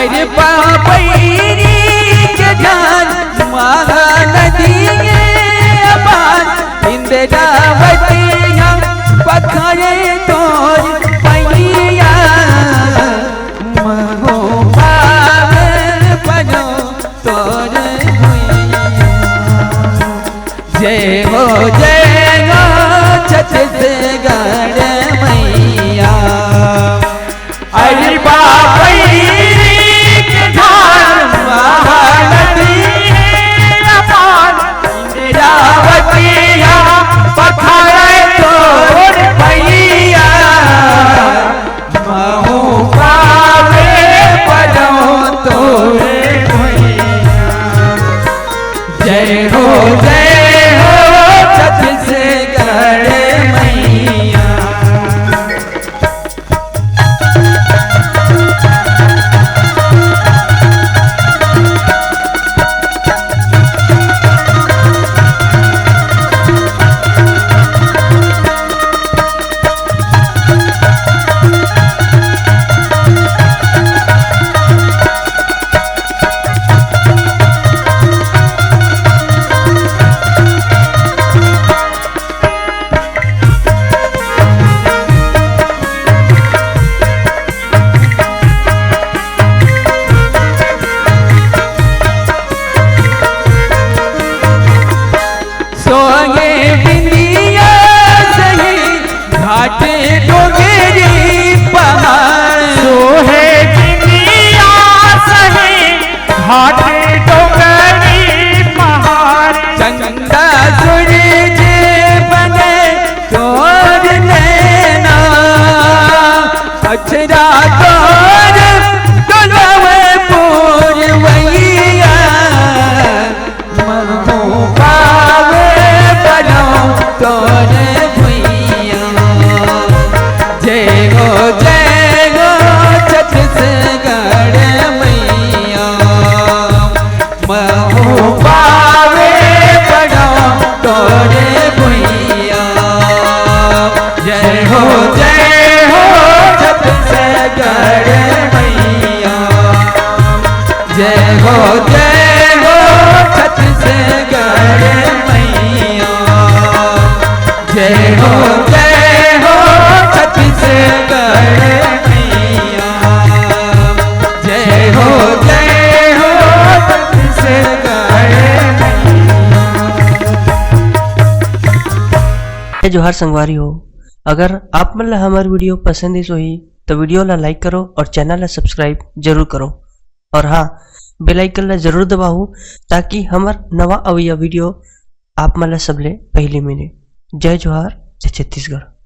अरे पापैरी के जान महा नदी अपार इंद्रावती पत्थरे तोर पैया महो पावन बनो तोर जय हो छत्तीसगढ़ मैया। अरे पापैरी जय हो छत्तीसगढ़ मैया। सोगे बिंदिया सही घाट डोंगरी पहाड़ सोहे बिंदिया सही घाट डोंगरी पहाड़ चंदा सूरज बने तोर नैना अचरा तोर डोलवे पूरवैया महो तोर भैया। जय हो छत्तीसगढ़ मैया महो पावे बड़ो तोर भैया। जय हो छत्तीसगढ़ मैया। जय हो छत्तीसगढ़ मैया। जय हो छत्तीसगढ़ मैया। जय हो छत्तीसगढ़ मैया। जोहार संगवारी हो, अगर आप मन ला हमार वीडियो पसंद ही सोही तो वीडियो ला लाइक करो और चैनल ला सब्सक्राइब जरूर करो और हाँ बेल आइकन ला जरूर दबाओ ताकि हमार नवा अवैया वीडियो आप मन ला सबले पहले मिले। जय जोहार, जय छत्तीसगढ़।